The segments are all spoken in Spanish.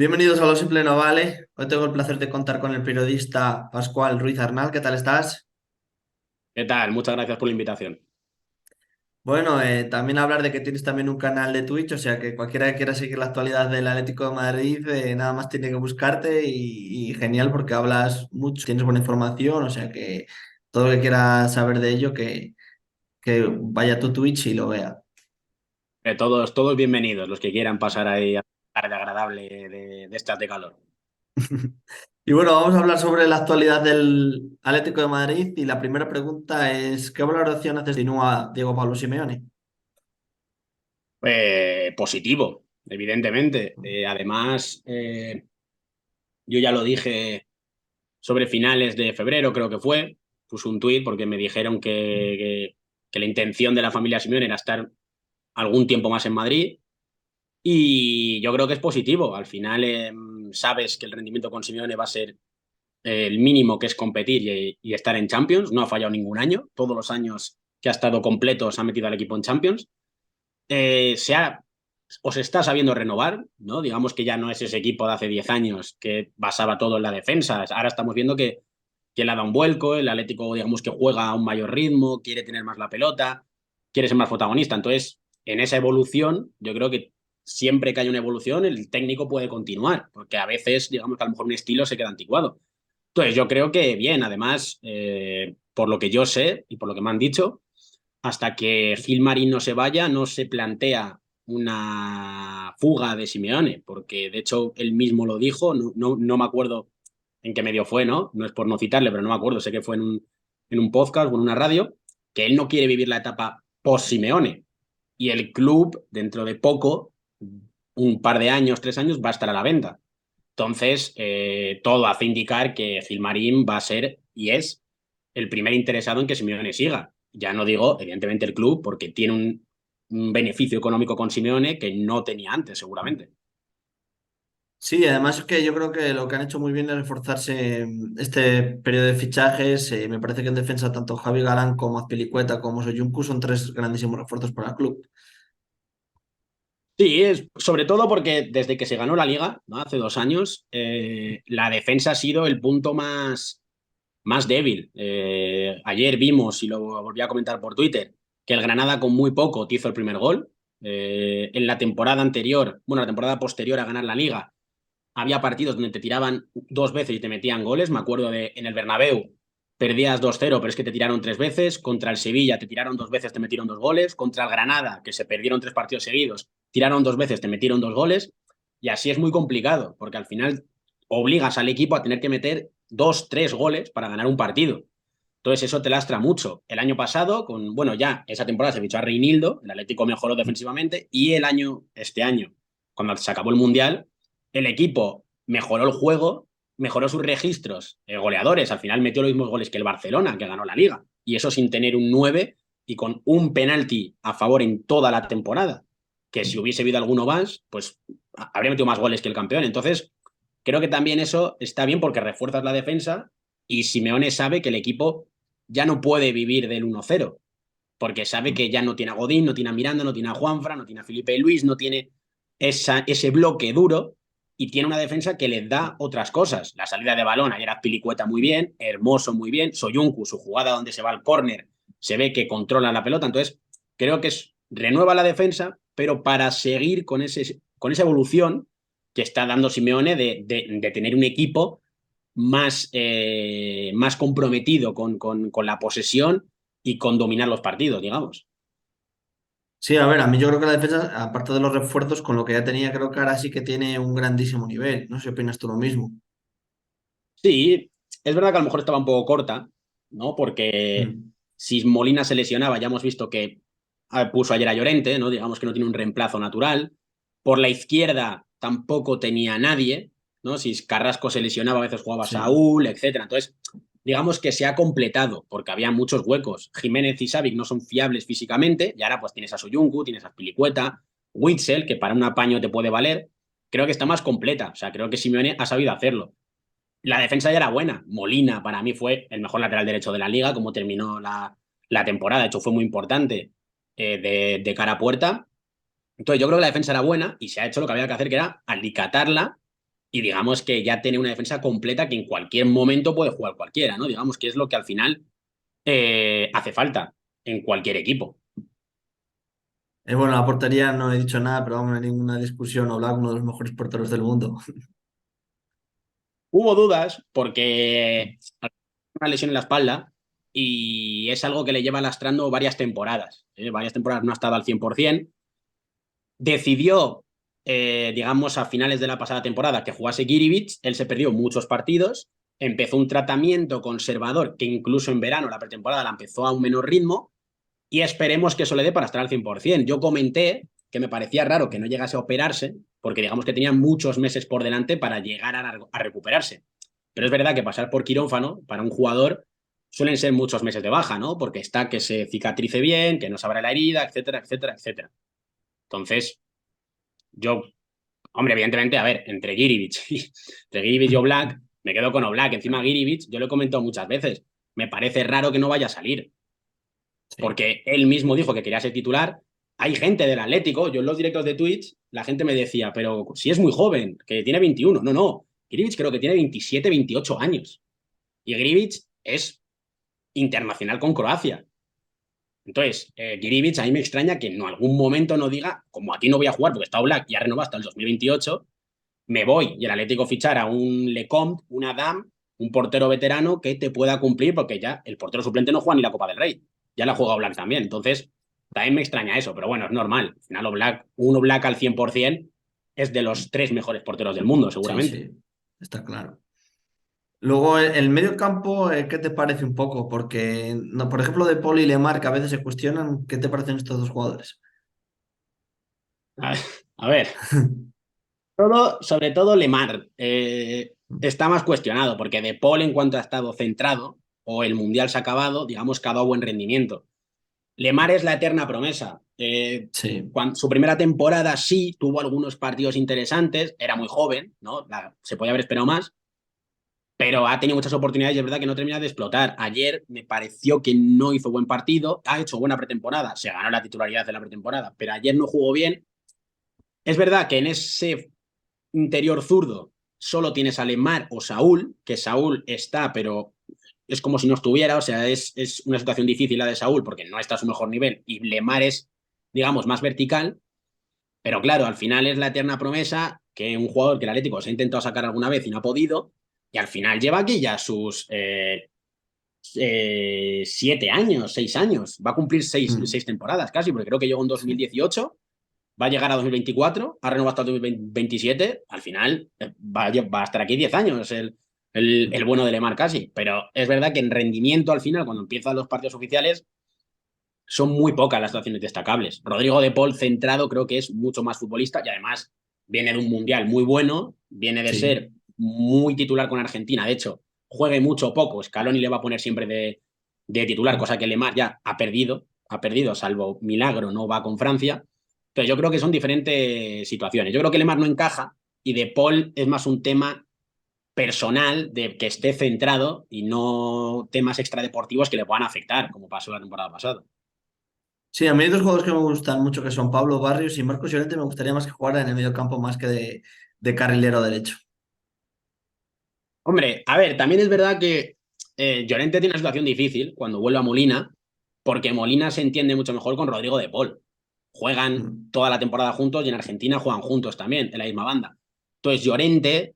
Bienvenidos a Lo Simple No Vale. Hoy tengo el placer de contar con el periodista Pascual Ruiz Arnal. ¿Qué tal estás? ¿Qué tal? Muchas gracias por la invitación. Bueno, también hablar de que tienes también un canal de Twitch, o sea que cualquiera que quiera seguir la actualidad del Atlético de Madrid, nada más tiene que buscarte y genial porque hablas mucho, tienes buena información, o sea que todo lo que quiera saber de ello, que vaya a tu Twitch y lo vea. Todos bienvenidos, los que quieran pasar ahí a la tarde agradable de estas de calor. Y bueno, vamos a hablar sobre la actualidad del Atlético de Madrid y la primera pregunta es, ¿qué valoración haces de Diego Pablo Simeone? Positivo, evidentemente. Además, yo ya lo dije sobre finales de febrero, creo que fue, puse un tuit porque me dijeron que la intención de la familia Simeone era estar algún tiempo más en Madrid. Y yo creo que es positivo. Al final, sabes que el rendimiento con Simeone va a ser el mínimo, que es competir y estar en Champions. No ha fallado ningún año. Todos los años que ha estado completo se ha metido al equipo en Champions. Se ha, o se está sabiendo renovar, ¿no? Digamos que ya no es ese equipo de hace 10 años que basaba todo en la defensa. Ahora estamos viendo que le ha dado un vuelco, el Atlético, digamos que juega a un mayor ritmo, quiere tener más la pelota, quiere ser más protagonista. Entonces, en esa evolución, yo creo que siempre que hay una evolución, el técnico puede continuar, porque a veces, digamos que a lo mejor un estilo se queda anticuado. Entonces, yo creo que bien, además, por lo que yo sé y por lo que me han dicho, hasta que Gilmarín no se vaya, no se plantea una fuga de Simeone, porque de hecho él mismo lo dijo, no me acuerdo en qué medio fue, ¿no? No es por no citarle, pero no me acuerdo, sé que fue en un podcast o en una radio, que él no quiere vivir la etapa post-Simeone. Y el club, dentro de poco, un par de años, 3 años, va a estar a la venta. Entonces, todo hace indicar que Gilmarín va a ser y es el primer interesado en que Simeone siga. Ya no digo, evidentemente, el club, porque tiene un beneficio económico con Simeone que no tenía antes, seguramente. Sí, además es que yo creo que lo que han hecho muy bien es reforzarse este periodo de fichajes. Me parece que en defensa tanto Javi Galán como Azpilicueta como Soyuncu son tres grandísimos refuerzos para el club. Sí, es, sobre todo porque desde que se ganó la liga, ¿no? Hace 2 años, la defensa ha sido el punto más débil. Ayer vimos, y lo volví a comentar por Twitter, que el Granada con muy poco te hizo el primer gol. En la temporada anterior, bueno, la temporada posterior a ganar la liga, había partidos donde te tiraban 2 veces y te metían goles. Me acuerdo de en el Bernabéu, perdías 2-0, pero es que te tiraron 3 veces. Contra el Sevilla te tiraron 2 veces, te metieron 2 goles. Contra el Granada, que se perdieron 3 partidos seguidos, tiraron 2 veces, te metieron 2 goles. Y así es muy complicado, porque al final obligas al equipo a tener que meter 2, 3 goles para ganar un partido. Entonces eso te lastra mucho. El año pasado, bueno, ya esa temporada se fichó a Reinildo, el Atlético mejoró defensivamente, y este año, cuando se acabó el Mundial, el equipo mejoró el juego, mejoró sus registros goleadores. Al final metió los mismos goles que el Barcelona, que ganó la Liga. Y eso sin tener un 9 y con un penalti a favor en toda la temporada. Que si hubiese habido alguno más, pues habría metido más goles que el campeón. Entonces, creo que también eso está bien porque refuerzas la defensa y Simeone sabe que el equipo ya no puede vivir del 1-0 porque sabe que ya no tiene a Godín, no tiene a Miranda, no tiene a Juanfran, no tiene a Felipe Luis, no tiene ese bloque duro y tiene una defensa que le da otras cosas. La salida de balón, ayer Pilicueta muy bien, Hermoso muy bien, Soyuncu, su jugada donde se va al córner, se ve que controla la pelota. Entonces, creo que renueva la defensa, pero para seguir con esa evolución que está dando Simeone de tener un equipo más comprometido con la posesión y con dominar los partidos, digamos. Sí, a ver, a mí yo creo que la defensa, aparte de los refuerzos, con lo que ya tenía, creo que ahora sí que tiene un grandísimo nivel. No sé si opinas tú lo mismo. Sí, es verdad que a lo mejor estaba un poco corta, ¿no? Porque Mm. si Molina se lesionaba, ya hemos visto que puso ayer a Llorente, ¿no? Digamos que no tiene un reemplazo natural. Por la izquierda tampoco tenía nadie, ¿no? Si Carrasco se lesionaba, a veces jugaba Sí. Saúl, etcétera. Entonces, digamos que se ha completado, porque había muchos huecos. Jiménez y Savic no son fiables físicamente, y ahora pues tienes a Soyuncu, tienes a Pilicueta, Witzel, que para un apaño te puede valer. Creo que está más completa, o sea, creo que Simeone ha sabido hacerlo. La defensa ya era buena. Molina para mí fue el mejor lateral derecho de la liga, como terminó la temporada. De hecho, fue muy importante de cara a puerta. Entonces, yo creo que la defensa era buena y se ha hecho lo que había que hacer, que era alicatarla y digamos que ya tiene una defensa completa que en cualquier momento puede jugar cualquiera, ¿no? Digamos que es lo que al final hace falta en cualquier equipo. Bueno, la portería no he dicho nada, pero vamos, no hay ninguna discusión. Oblak, uno de los mejores porteros del mundo. Hubo dudas porque una lesión en la espalda y es algo que le lleva lastrando varias temporadas. Varias temporadas no ha estado al 100%. Decidió, digamos, a finales de la pasada temporada que jugase Girivic. Él se perdió muchos partidos. Empezó un tratamiento conservador que incluso en verano, la pretemporada, la empezó a un menor ritmo y esperemos que eso le dé para estar al 100%. Yo comenté que me parecía raro que no llegase a operarse porque digamos que tenía muchos meses por delante para llegar a recuperarse. Pero es verdad que pasar por quirófano para un jugador suelen ser muchos meses de baja, ¿no? Porque está que se cicatrice bien, que no se abra la herida, etcétera, etcétera, etcétera. Entonces, yo, hombre, evidentemente, a ver, entre Girivic y Oblak, me quedo con Oblak. Encima Girivic, yo lo he comentado muchas veces, me parece raro que no vaya a salir, Sí. porque él mismo dijo que quería ser titular. Hay gente del Atlético, yo en los directos de Twitch, la gente me decía, pero si es muy joven, que tiene 21. No, no, Girivic creo que tiene 27, 28 años. Y Girivic es internacional con Croacia. Entonces, Girivic a mí me extraña que en algún momento no diga, como aquí no voy a jugar porque está Black y ha renovado hasta el 2028, me voy y el Atlético fichar a un Lecomte, un Adam, un portero veterano que te pueda cumplir porque ya el portero suplente no juega ni la Copa del Rey. Ya la ha jugado Black también. Entonces, también me extraña eso, pero bueno, es normal. Al final, uno Black al 100% es de los tres mejores porteros del mundo, Sí, seguramente. sí, está claro. Luego, el medio campo, ¿qué te parece un poco? Porque, no, por ejemplo, de Paul y Lemar, que a veces se cuestionan, ¿qué te parecen estos dos jugadores? A ver, sobre todo Lemar está más cuestionado, porque De Paul en cuanto ha estado centrado o el Mundial se ha acabado, digamos que ha dado buen rendimiento. Lemar es la eterna promesa. Sí, Su primera temporada sí tuvo algunos partidos interesantes, era muy joven, ¿no? Se podía haber esperado más, pero ha tenido muchas oportunidades y es verdad que no termina de explotar. Ayer me pareció que no hizo buen partido, ha hecho buena pretemporada, se ganó la titularidad de la pretemporada, pero ayer no jugó bien. Es verdad que en ese interior zurdo solo tienes a Lemar o Saúl, que Saúl está, pero es como si no estuviera, o sea, es una situación difícil la de Saúl porque no está a su mejor nivel y Lemar es, digamos, más vertical, pero claro, al final es la eterna promesa que un jugador que el Atlético se ha intentado sacar alguna vez y no ha podido, y al final lleva aquí ya sus 7 años, 6 años, va a cumplir mm, seis temporadas casi, porque creo que llegó en sí, 2018, va a llegar a 2024, ha renovado hasta 2027, al final va a estar aquí 10 años el mm, bueno de Lemar casi, pero es verdad que en rendimiento al final, cuando empiezan los partidos oficiales, son muy pocas las situaciones destacables. Rodrigo de Paul centrado creo que es mucho más futbolista y además viene de un mundial muy bueno, viene de sí, ser muy titular con Argentina, de hecho, juegue mucho o poco, Scaloni le va a poner siempre de titular, mm. cosa que Lemar ya ha perdido, salvo milagro, no va con Francia. Entonces yo creo que son diferentes situaciones. Yo creo que Lemar no encaja y de Paul es más un tema personal de que esté centrado y no temas extradeportivos que le puedan afectar, como pasó la temporada pasada. Sí, a mí hay dos jugadores que me gustan mucho, que son Pablo Barrios y Marcos Llorente. Me gustaría más que jugara en el medio campo más que de carrilero derecho. Hombre, a ver, también es verdad que Llorente tiene una situación difícil cuando vuelve a Molina, porque Molina se entiende mucho mejor con Rodrigo de Paul. Juegan Mm, toda la temporada juntos y en Argentina juegan juntos también, en la misma banda. Entonces Llorente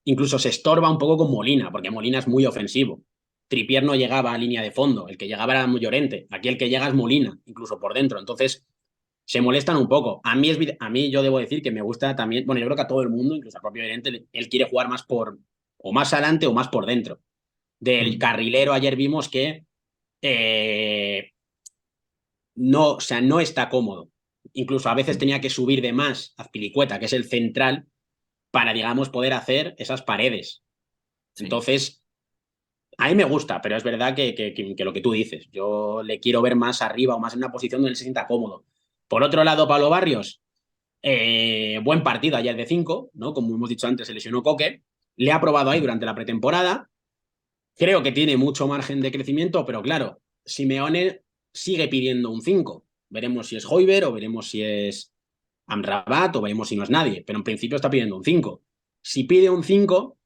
incluso se estorba un poco con Molina, porque Molina es muy ofensivo. Trippier no llegaba a línea de fondo, el que llegaba era Llorente. Aquí el que llega es Molina, incluso por dentro. Entonces se molestan un poco. A mí yo debo decir que me gusta también, bueno, yo creo que a todo el mundo, incluso al propio Llorente, él quiere jugar más o más adelante o más por dentro. Del mm, carrilero ayer vimos que eh, no, o sea, no está cómodo. Incluso a veces mm. tenía que subir de más a Pilicueta, que es el central, para, digamos, poder hacer esas paredes. Sí. Entonces, a mí me gusta, pero es verdad que lo que tú dices, yo le quiero ver más arriba o más en una posición donde él se sienta cómodo. Por otro lado, Pablo Barrios, buen partido ayer de 5, ¿no? Como hemos dicho antes, se lesionó Coque. Le ha probado ahí Mm. durante la pretemporada. Creo que tiene mucho margen de crecimiento, pero claro, Simeone sigue pidiendo un 5. Veremos si es Hoiber o veremos si es Amrabat o veremos si no es nadie, pero en principio está pidiendo un 5. Si pide un 5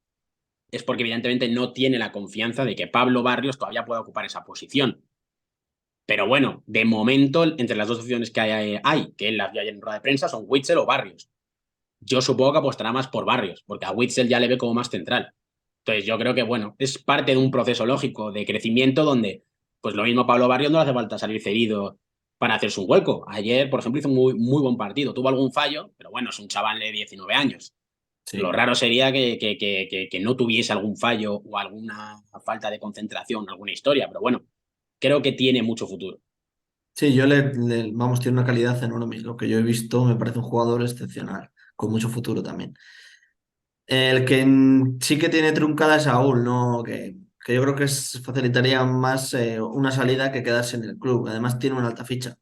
es porque evidentemente no tiene la confianza de que Pablo Barrios todavía pueda ocupar esa posición. Pero bueno, de momento, entre las dos opciones que hay que él las dio ayer en rueda de prensa, son Witzel o Barrios. Yo supongo que apostará más por Barrios, porque a Witzel ya le ve como más central. Entonces yo creo que, bueno, es parte de un proceso lógico de crecimiento donde, pues lo mismo Pablo Barrios no le hace falta salir cedido para hacerse un hueco. Ayer, por ejemplo, hizo un muy buen partido. Tuvo algún fallo, pero bueno, es un chaval de 19 años. Lo Sí. raro sería que no tuviese algún fallo o alguna falta de concentración, alguna historia, pero bueno, creo que tiene mucho futuro. Sí, vamos, tiene una calidad enorme. Lo que yo he visto me parece un jugador excepcional, con mucho futuro también. El que sí que tiene truncada es Saúl, ¿no? Que yo creo que facilitaría más una salida que quedarse en el club. Además, tiene una alta ficha.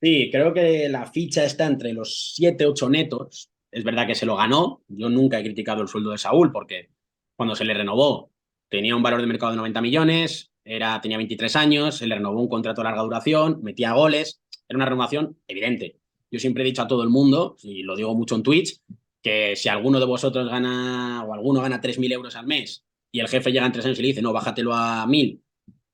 Sí, creo que la ficha está entre los 7 8 netos. Es verdad que se lo ganó. Yo nunca he criticado el sueldo de Saúl porque cuando se le renovó tenía un valor de mercado de 90 millones, tenía 23 años, se le renovó un contrato de larga duración, metía goles. Era una renovación evidente. Yo siempre he dicho a todo el mundo, y lo digo mucho en Twitch, que si alguno de vosotros gana o alguno gana 3.000 euros al mes y el jefe llega en 3 años y le dice, no, bájatelo a 1.000,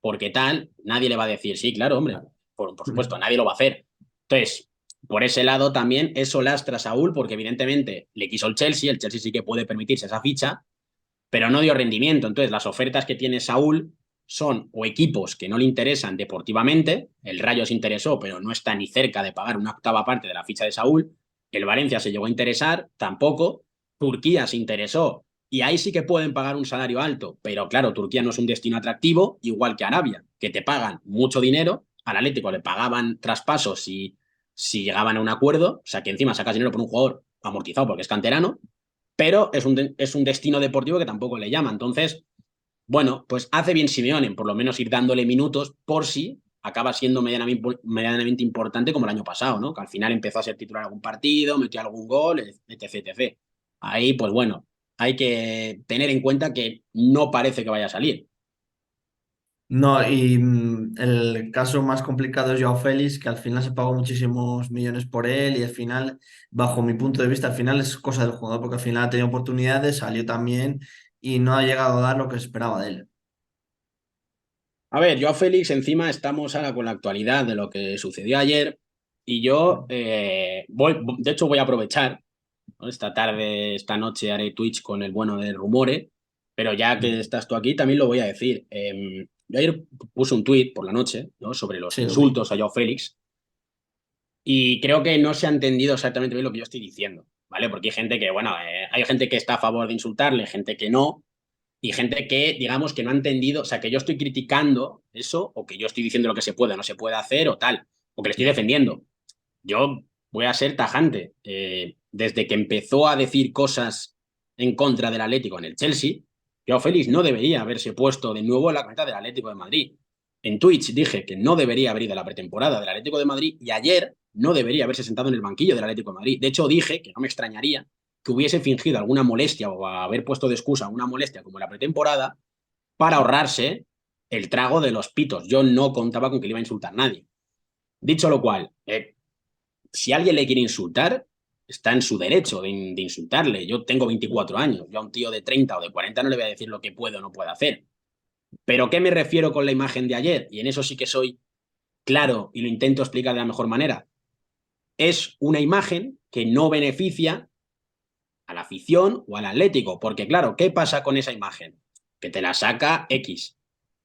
porque tal, nadie le va a decir, sí, claro, hombre, por supuesto, nadie lo va a hacer. Entonces, por ese lado también eso lastra a Saúl porque evidentemente le quiso el Chelsea sí que puede permitirse esa ficha, pero no dio rendimiento. Entonces, las ofertas que tiene Saúl son o equipos que no le interesan deportivamente, el Rayo se interesó, pero no está ni cerca de pagar una octava parte de la ficha de Saúl, el Valencia se llegó a interesar, tampoco, Turquía se interesó, y ahí sí que pueden pagar un salario alto, pero claro, Turquía no es un destino atractivo, igual que Arabia, que te pagan mucho dinero, al Atlético le pagaban traspasos si llegaban a un acuerdo, o sea que encima sacas dinero por un jugador amortizado porque es canterano, pero es un destino deportivo que tampoco le llama. Entonces, bueno, pues hace bien Simeone en por lo menos ir dándole minutos por si acaba siendo medianamente importante como el año pasado, ¿no? Que al final empezó a ser titular algún partido, metió algún gol, etc, etc. Ahí, pues bueno, hay que tener en cuenta que no parece que vaya a salir. No, y el caso más complicado es Joao Félix, que al final se pagó muchísimos millones por él y al final, bajo mi punto de vista, al final es cosa del jugador, porque al final ha tenido oportunidades, salió también y no ha llegado a dar lo que se esperaba de él. A ver, yo a Félix encima estamos ahora con la actualidad de lo que sucedió ayer y yo de hecho voy a aprovechar, ¿no? Esta tarde, esta noche haré Twitch con el bueno de Rumore, pero ya que estás tú aquí también lo voy a decir. Yo ayer puse un tweet por la noche, ¿no? Sobre los Sí, lo vi. insultos a Joao Félix y creo que no se ha entendido exactamente bien lo que yo estoy diciendo, ¿vale? Porque hay gente que, bueno, hay gente que está a favor de insultarle, gente que no, y gente que, digamos, que no ha entendido, o sea, que yo estoy criticando eso, o que yo estoy diciendo lo que se puede o no se puede hacer, o tal, o que le estoy defendiendo. Yo voy a ser tajante. Desde que empezó a decir cosas en contra del Atlético en el Chelsea, yo Félix no debería haberse puesto de nuevo en la cuenta del Atlético de Madrid. En Twitch dije que no debería haber ido a la pretemporada del Atlético de Madrid y ayer no debería haberse sentado en el banquillo del Atlético de Madrid. De hecho, dije que no me extrañaría que hubiese fingido alguna molestia o haber puesto de excusa una molestia como la pretemporada para ahorrarse el trago de los pitos. Yo no contaba con que le iba a insultar a nadie. Dicho lo cual, si alguien le quiere insultar, está en su derecho de insultarle. Yo tengo 24 años, yo a un tío de 30 o de 40 no le voy a decir lo que puede o no puede hacer. Pero ¿qué me refiero con la imagen de ayer? Y en eso sí que soy claro y lo intento explicar de la mejor manera. Es una imagen que no beneficia a la afición o al Atlético, porque claro, ¿qué pasa con esa imagen? Que te la saca X.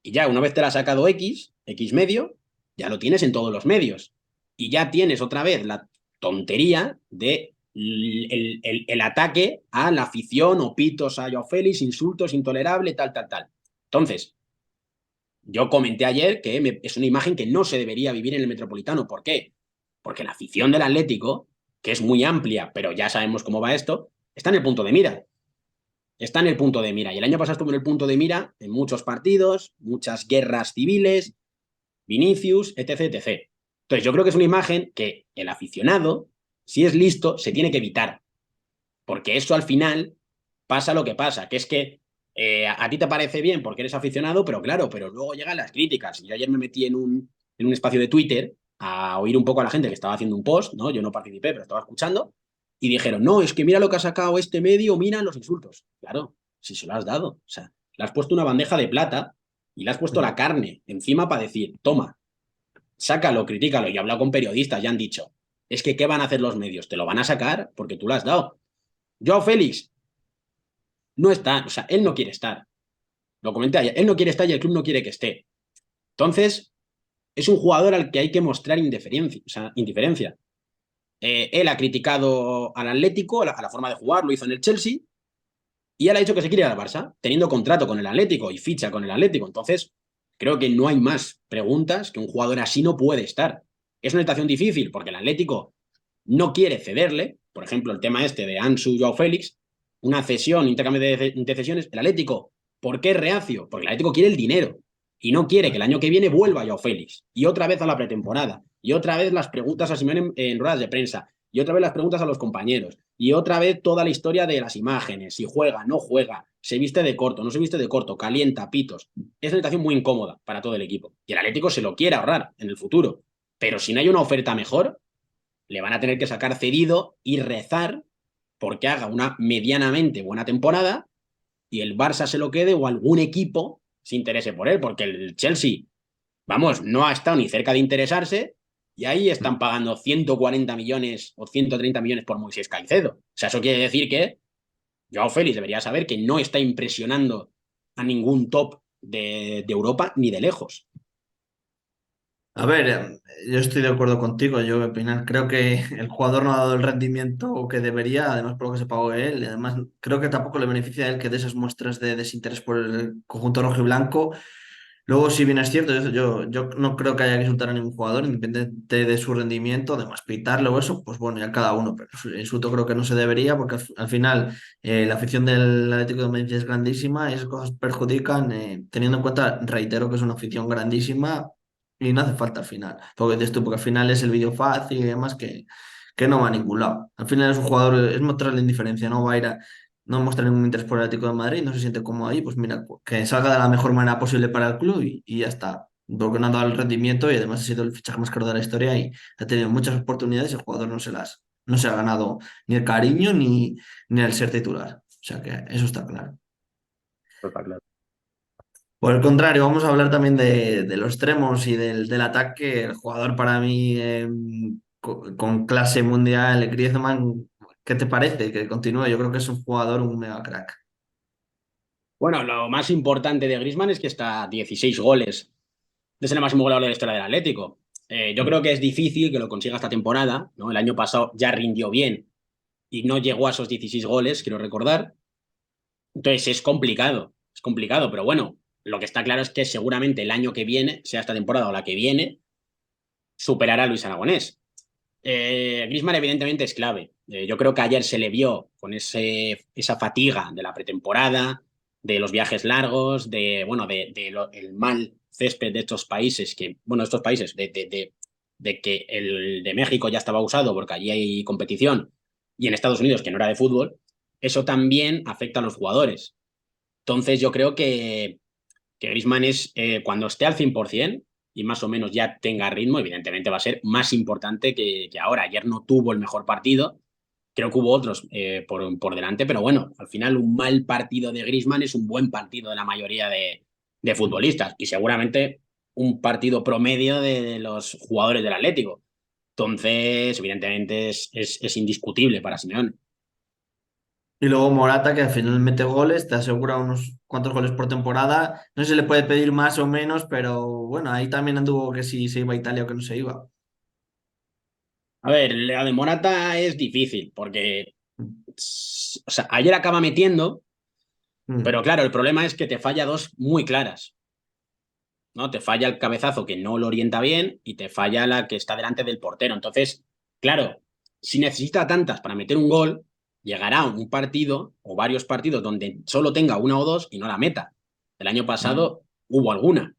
Y ya una vez te la ha sacado X medio, ya lo tienes en todos los medios. Y ya tienes otra vez la tontería de el ataque a la afición o pitos a Joao Félix, insultos, intolerable, tal, tal, tal. Entonces, yo comenté ayer que es una imagen que no se debería vivir en el Metropolitano. ¿Por qué? Porque la afición del Atlético, que es muy amplia, pero ya sabemos cómo va esto, está en el punto de mira. Está en el punto de mira. Y el año pasado estuvo en el punto de mira en muchos partidos, muchas guerras civiles, Vinicius, etc, etc. Entonces yo creo que es una imagen que el aficionado, si es listo, se tiene que evitar. Porque eso al final pasa lo que pasa, que es que a ti te parece bien porque eres aficionado, pero claro, pero luego llegan las críticas. Yo ayer me metí en un espacio de Twitter a oír un poco a la gente que estaba haciendo un post, ¿no? Yo no participé, pero estaba escuchando. y dijeron, no, es que mira lo que ha sacado este medio, mira los insultos. Claro, si se lo has dado. O sea, le has puesto una bandeja de plata y le has puesto la carne encima para decir, toma, sácalo, critícalo. Y he hablado con periodistas y han dicho, es que ¿qué van a hacer los medios? Te lo van a sacar porque tú lo has dado. Joao Félix no está, o sea, él no quiere estar. Lo comenté ayer, él no quiere estar y el club no quiere que esté. Entonces, es un jugador al que hay que mostrar indiferencia. O sea, indiferencia. Él ha criticado al Atlético, a la forma de jugar, lo hizo en el Chelsea, y él ha dicho que se quiere ir al Barça, teniendo contrato con el Atlético y ficha con el Atlético. Entonces, creo que no hay más preguntas que un jugador así no puede estar. Es una situación difícil porque el Atlético no quiere cederle, por ejemplo, el tema este de Ansu Joao Félix, una cesión, intercambio de cesiones, el Atlético, ¿por qué es reacio? Porque el Atlético quiere el dinero y no quiere que el año que viene vuelva Joao Félix. Y otra vez a la pretemporada, y otra vez las preguntas a Simeone en ruedas de prensa, y otra vez las preguntas a los compañeros, y otra vez toda la historia de las imágenes, si juega, no juega, se viste de corto, no se viste de corto, calienta, pitos. Es una situación muy incómoda para todo el equipo. Y el Atlético se lo quiere ahorrar en el futuro. Pero si no hay una oferta mejor, le van a tener que sacar cedido y rezar porque haga una medianamente buena temporada y el Barça se lo quede o algún equipo se interese por él, porque el Chelsea, vamos, no ha estado ni cerca de interesarse y ahí están pagando 140 millones o 130 millones por Moisés Caicedo. O sea, eso quiere decir que Joao Félix debería saber que no está impresionando a ningún top de Europa ni de lejos. A ver, yo estoy de acuerdo contigo. Yo, opinar, creo que el jugador no ha dado el rendimiento que debería, además por lo que se pagó él. Y además, creo que tampoco le beneficia a él que dé esas muestras de desinterés por el conjunto rojo y blanco. Luego, si bien es cierto, yo no creo que haya que insultar a ningún jugador, independiente de su rendimiento, además pitarle o eso, pues bueno, ya cada uno. Pero el insulto creo que no se debería, porque al final la afición del Atlético de Madrid es grandísima y esas cosas perjudican, teniendo en cuenta, reitero, que es una afición grandísima. Y no hace falta al final. Porque dices tú, porque al final es el vídeo fácil y demás que no va a ningún lado. Al final es un jugador, es mostrarle indiferencia, no va a ir a, no muestra ningún interés por el Atlético de Madrid, no se siente cómodo ahí, pues mira, que salga de la mejor manera posible para el club y ya está. Porque no ha dado el rendimiento y además ha sido el fichaje más caro de la historia y ha tenido muchas oportunidades y el jugador no se ha ganado ni el cariño ni el ser titular. O sea que eso está claro. Está claro. Por el contrario, vamos a hablar también de los extremos y del ataque. El jugador para mí con clase mundial, Griezmann, ¿qué te parece que continúe? Yo creo que es un jugador, un mega crack. Bueno, lo más importante de Griezmann es que está a 16 goles. Es el máximo goleador de la historia del Atlético. Yo creo que es difícil que lo consiga esta temporada, ¿no? El año pasado ya rindió bien y no llegó a esos 16 goles, quiero recordar. Entonces es complicado, pero bueno, lo que está claro es que seguramente el año que viene, sea esta temporada o la que viene, superará a Luis Aragonés. Griezmann evidentemente es clave. Yo creo que ayer se le vio con esa fatiga de la pretemporada, de los viajes largos, bueno, el mal césped de estos países, estos países, de que el de México ya estaba usado porque allí hay competición y en Estados Unidos que no era de fútbol, eso también afecta a los jugadores. Entonces yo creo que Griezmann es, cuando esté al 100% y más o menos ya tenga ritmo, evidentemente va a ser más importante que ahora. Ayer no tuvo el mejor partido, creo que hubo otros por delante, pero bueno, al final un mal partido de Griezmann es un buen partido de la mayoría de futbolistas y seguramente un partido promedio de los jugadores del Atlético. Entonces, evidentemente es indiscutible para Simeone. Y luego Morata, que al final mete goles, te asegura unos cuantos goles por temporada. No sé si le puede pedir más o menos, pero bueno, ahí también anduvo que si se iba a Italia o que no se iba. A ver, la de Morata es difícil porque, o sea, ayer acaba metiendo. Pero Mm, claro, el problema es que te falla dos muy claras, ¿no? Te falla el cabezazo que no lo orienta bien y te falla la que está delante del portero. Entonces, claro, si necesita tantas para meter un gol, llegará un partido o varios partidos donde solo tenga una o dos y no la meta. El año mm, pasado hubo alguna.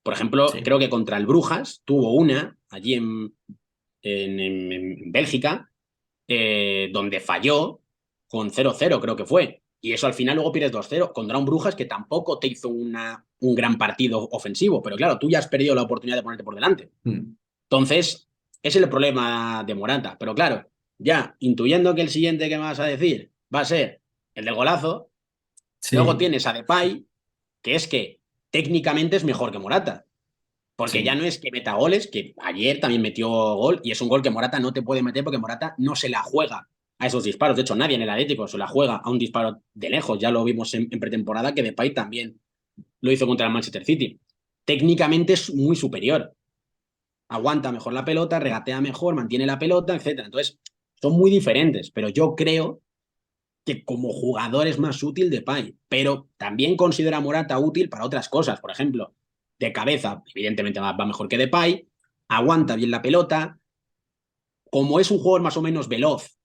Por ejemplo, sí. creo que contra el Brujas tuvo una allí en Bélgica, donde falló con 0-0 creo que fue. Y eso al final luego pierdes 2-0 contra un Brujas que tampoco te hizo un gran partido ofensivo. Pero claro, tú ya has perdido la oportunidad de ponerte por delante. Mm. Entonces, ese es el problema de Morata. Pero claro, ya intuyendo que el siguiente que me vas a decir va a ser el del golazo, luego Sí, tienes a Depay, que es que técnicamente es mejor que Morata. Porque ya sí. no es que meta goles, que ayer también metió gol y es un gol que Morata no te puede meter porque Morata no se la juega a esos disparos. De hecho, nadie en el Atlético se la juega a un disparo de lejos. Ya lo vimos en pretemporada que Depay también lo hizo contra el Manchester City. Técnicamente es muy superior. Aguanta mejor la pelota, regatea mejor, mantiene la pelota, etcétera. Entonces, son muy diferentes, pero yo creo que como jugador es más útil Depay, pero también considero a Morata útil para otras cosas. Por ejemplo, de cabeza, evidentemente va mejor que Depay, aguanta bien la pelota, como es un jugador más o menos veloz,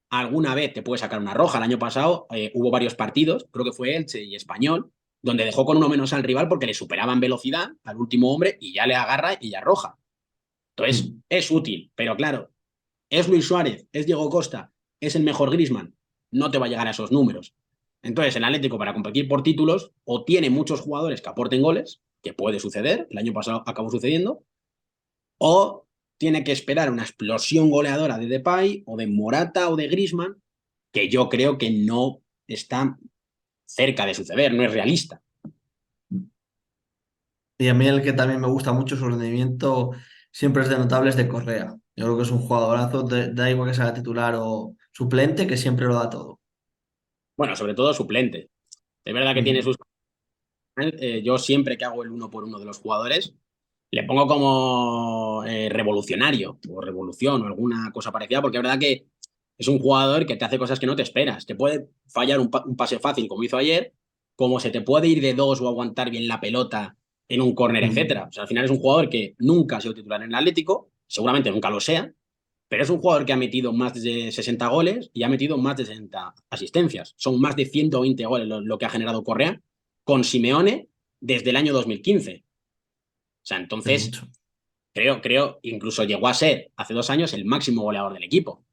alguna vez te puede sacar una roja. El año pasado hubo varios partidos, creo que fue Elche y Español, donde dejó con uno menos al rival porque le superaban velocidad al último hombre y ya le agarra y ya roja. Entonces, Mm. es útil, pero claro, es Luis Suárez, es Diego Costa, es el mejor Griezmann, no te va a llegar a esos números. Entonces, el Atlético para competir por títulos o tiene muchos jugadores que aporten goles, que puede suceder, el año pasado acabó sucediendo, o tiene que esperar una explosión goleadora de Depay o de Morata o de Griezmann, que yo creo que no está cerca de suceder, no es realista. Y a mí el que también me gusta mucho su rendimiento siempre es de notables de Correa. Yo creo que es un jugadorazo, da igual que sea titular o suplente, que siempre lo da todo. Bueno, sobre todo suplente. Es verdad que tiene Mm. sus... yo siempre que hago el uno por uno de los jugadores, le pongo como revolucionario o revolución o alguna cosa parecida, porque es verdad que es un jugador que te hace cosas que no te esperas. Te puede fallar un pase fácil como hizo ayer, como se te puede ir de dos o aguantar bien la pelota en un córner, Mm. etcétera. O sea, al final es un jugador que nunca ha sido titular en el Atlético, seguramente nunca lo sea, pero es un jugador que ha metido más de 60 goles y ha metido más de 60 asistencias. Son más de 120 goles lo que ha generado Correa con Simeone desde el año 2015. O sea, Es entonces mucho. incluso llegó a ser hace 2 años el máximo goleador del equipo.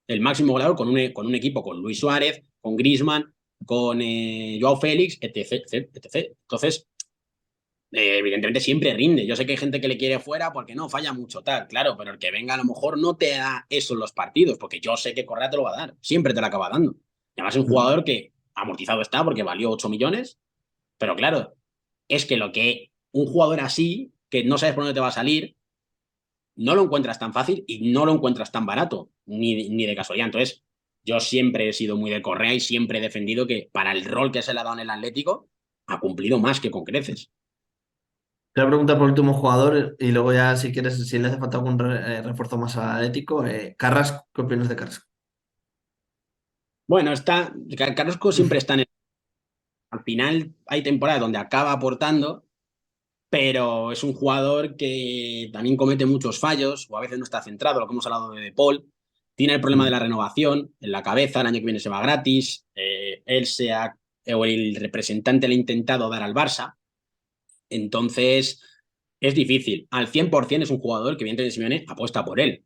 El máximo goleador con un equipo con Luis Suárez, con Griezmann, con Joao Félix, etc, etc, etc. Entonces, evidentemente siempre rinde. Yo sé que hay gente que le quiere fuera porque no, falla mucho, tal, claro, pero el que venga a lo mejor no te da eso en los partidos, porque yo sé que Correa te lo va a dar, siempre te lo acaba dando. Y además es un Mm. jugador que amortizado está porque valió 8 millones, pero claro, es que lo que un jugador así, que no sabes por dónde te va a salir, no lo encuentras tan fácil y no lo encuentras tan barato, ni de casualidad. Entonces, yo siempre he sido muy de Correa y siempre he defendido que para el rol que se le ha dado en el Atlético, ha cumplido más que con creces. Te voy a preguntar por el último jugador y luego ya, si quieres, si le hace falta algún refuerzo más al Atlético, Carrasco, ¿qué opinas de Carrasco? Bueno, Carrasco siempre está en el... Al final hay temporadas donde acaba aportando, pero es un jugador que también comete muchos fallos o a veces no está centrado, lo que hemos hablado de Paul. Tiene el problema de la Mm. renovación en la cabeza, el año que viene se va gratis, o el representante le ha intentado dar al Barça, entonces es difícil. Al 100% es un jugador que evidentemente Simeone apuesta por él,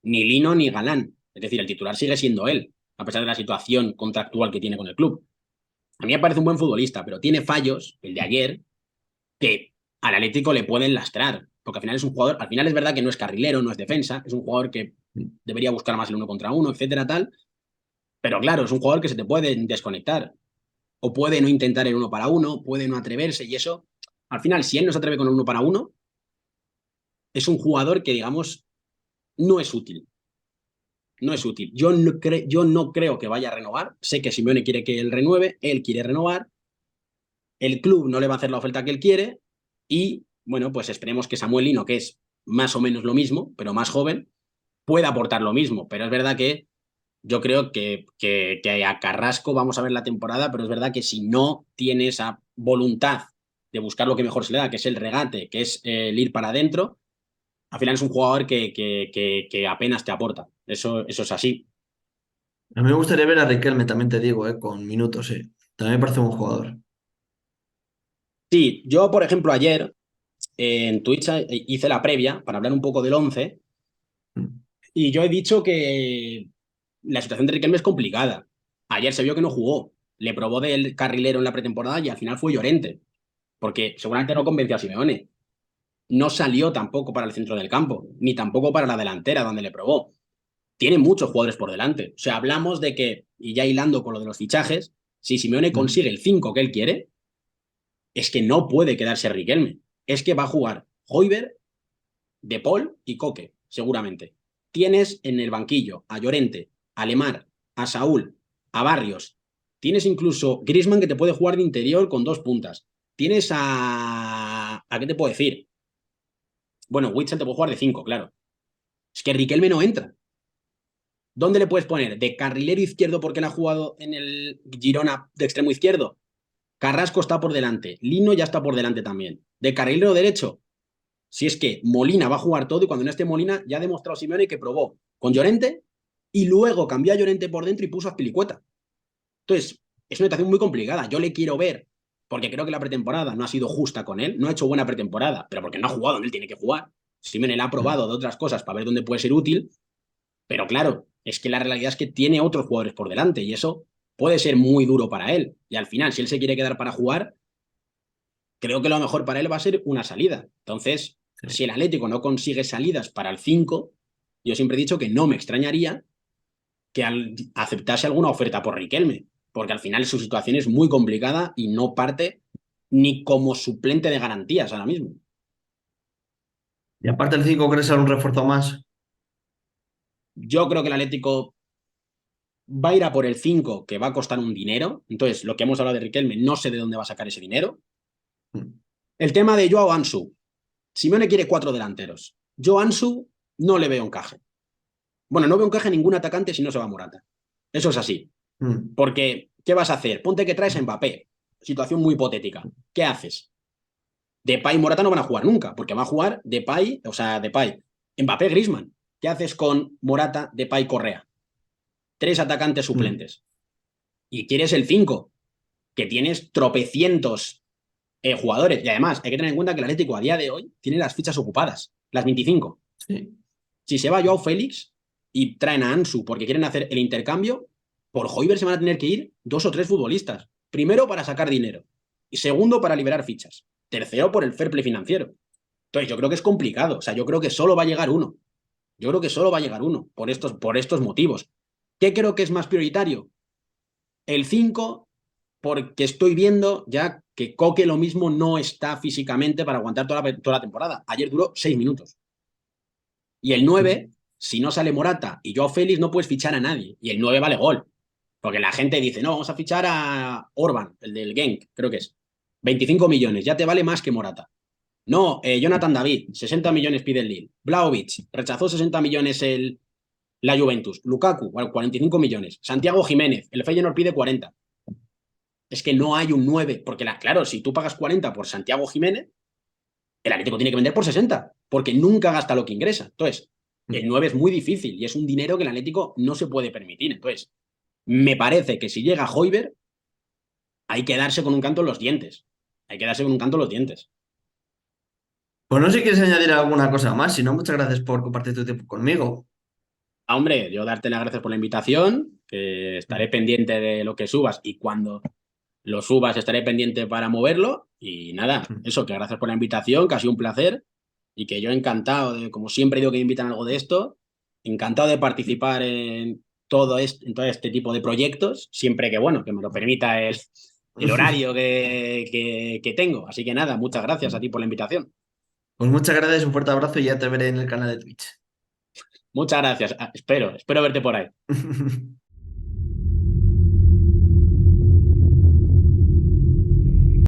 ni Lino ni Galán, es decir, el titular sigue siendo él, a pesar de la situación contractual que tiene con el club. A mí me parece un buen futbolista, pero tiene fallos, el de ayer, que al Atlético le pueden lastrar. Porque al final es un jugador, al final es verdad que no es carrilero, no es defensa, es un jugador que debería buscar más el uno contra uno, etcétera, tal. Pero claro, es un jugador que se te puede desconectar. O puede no intentar el uno para uno, puede no atreverse y eso. Al final, si él no se atreve con el uno para uno, es un jugador que, digamos, no es útil. No es útil. Yo no creo que vaya a renovar. Sé que Simeone quiere que él renueve, él quiere renovar, el club no le va a hacer la oferta que él quiere y, bueno, pues esperemos que Samuel Lino, que es más o menos lo mismo, pero más joven, pueda aportar lo mismo. Pero es verdad que yo creo que a Carrasco vamos a ver la temporada, pero es verdad que si no tiene esa voluntad de buscar lo que mejor se le da, que es el regate, que es el ir para adentro, al final es un jugador que apenas te aporta. Eso es así. A mí me gustaría ver a Riquelme, también te digo, con minutos, sí. También me parece un buen jugador. Sí, yo, por ejemplo, ayer en Twitch hice la previa para hablar un poco del 11 Mm. y yo he dicho que la situación de Riquelme es complicada. Ayer se vio que no jugó. Le probó del carrilero en la pretemporada y al final fue Llorente, porque seguramente no convenció a Simeone. No salió tampoco para el centro del campo, ni tampoco para la delantera donde le probó. tiene muchos jugadores por delante. O sea, hablamos de que, y ya hilando con lo de los fichajes, si Simeone consigue el 5 que él quiere, es que no puede quedarse Riquelme. Es que va a jugar Højbjerg, De Paul y Coque, seguramente. Tienes en el banquillo a Llorente, a Lemar, a Saúl, a Barrios. Tienes incluso Griezmann que te puede jugar de interior con 2 puntas. Tienes a... ¿A qué te puedo decir? Bueno, Witzel te puede jugar de 5, claro. Es que Riquelme no entra. ¿Dónde le puedes poner? ¿De carrilero izquierdo porque él ha jugado en el Girona de extremo izquierdo? Carrasco está por delante. Lino ya está por delante también. ¿De carrilero derecho? Si es que Molina va a jugar todo y cuando no esté Molina ya ha demostrado Simeone que probó con Llorente y luego cambió a Llorente por dentro y puso a Azpilicueta. Entonces, es una situación muy complicada. Yo le quiero ver porque creo que la pretemporada no ha sido justa con él, no ha hecho buena pretemporada, pero porque no ha jugado donde él tiene que jugar. Simeone le ha probado de otras cosas para ver dónde puede ser útil, pero claro, es que la realidad es que tiene otros jugadores por delante y eso puede ser muy duro para él. Y al final, si él se quiere quedar para jugar, creo que lo mejor para él va a ser una salida. Entonces, Sí. si el Atlético no consigue salidas para el 5, yo siempre he dicho que no me extrañaría que aceptase alguna oferta por Riquelme, porque al final su situación es muy complicada y no parte ni como suplente de garantías ahora mismo. Y aparte el 5, ¿crees ser un refuerzo más? Yo creo que el Atlético va a ir a por el 5, que va a costar un dinero. Entonces, lo que hemos hablado de Riquelme, no sé de dónde va a sacar ese dinero. El tema de Joao Ansu. Simeone quiere 4 delanteros. Yo a Ansu no le veo encaje. Bueno, no veo encaje en ningún atacante si no se va a Morata. Eso es así. Porque, ¿qué vas a hacer? Ponte que traes a Mbappé. Situación muy hipotética. ¿Qué haces? Depay y Morata no van a jugar nunca, porque va a jugar Depay, o sea, Depay, Mbappé, Griezmann. ¿Qué haces con Morata, Depay, Correa? 3 atacantes suplentes. Y quieres el 5, que tienes tropecientos jugadores. Y además, hay que tener en cuenta que el Atlético a día de hoy tiene las fichas ocupadas, las 25. Sí. Si se va Joao Félix y traen a Ansu porque quieren hacer el intercambio, por Højbjerg se van a tener que ir 2 o 3 futbolistas. Primero, para sacar dinero. Y segundo, para liberar fichas. Tercero, por el fair play financiero. Entonces, yo creo que es complicado. O sea, yo creo que solo va a llegar uno. Yo creo que solo va a llegar uno por estos motivos. ¿Qué creo que es más prioritario? El 5, porque estoy viendo ya que Coque lo mismo no está físicamente para aguantar toda la temporada. Ayer duró 6 minutos. Y el 9, si no sale Morata y Joao Félix, no puedes fichar a nadie. Y el 9 vale gol. Porque la gente dice, no, vamos a fichar a Orban, el del Genk, creo que es. 25 millones, ya te vale más que Morata. No, Jonathan David, 60 millones pide el Lille. Vlahovic, rechazó 60 millones la Juventus. Lukaku, 45 millones. Santiago Jiménez, el Feyenoord pide 40. Es que no hay un 9, porque claro, si tú pagas 40 por Santiago Jiménez, el Atlético tiene que vender por 60, porque nunca gasta lo que ingresa. Entonces, el 9 es muy difícil y es un dinero que el Atlético no se puede permitir. Entonces, me parece que si llega Højbjerg, hay que darse con un canto en los dientes. Hay que darse con un canto en los dientes. Pues no sé si quieres añadir alguna cosa más, si no, muchas gracias por compartir tu tiempo conmigo. Ah, hombre, yo darte las gracias por la invitación, que estaré pendiente de lo que subas y cuando lo subas estaré pendiente para moverlo. Y nada, eso, que gracias por la invitación, que ha sido un placer y que yo encantado de, como siempre digo que me invitan a algo de esto, encantado de participar en todo este tipo de proyectos, siempre que, bueno, que me lo permita el horario que tengo. Así que nada, muchas gracias a ti por la invitación. Pues muchas gracias, un fuerte abrazo y ya te veré en el canal de Twitch. Muchas gracias. Espero verte por ahí.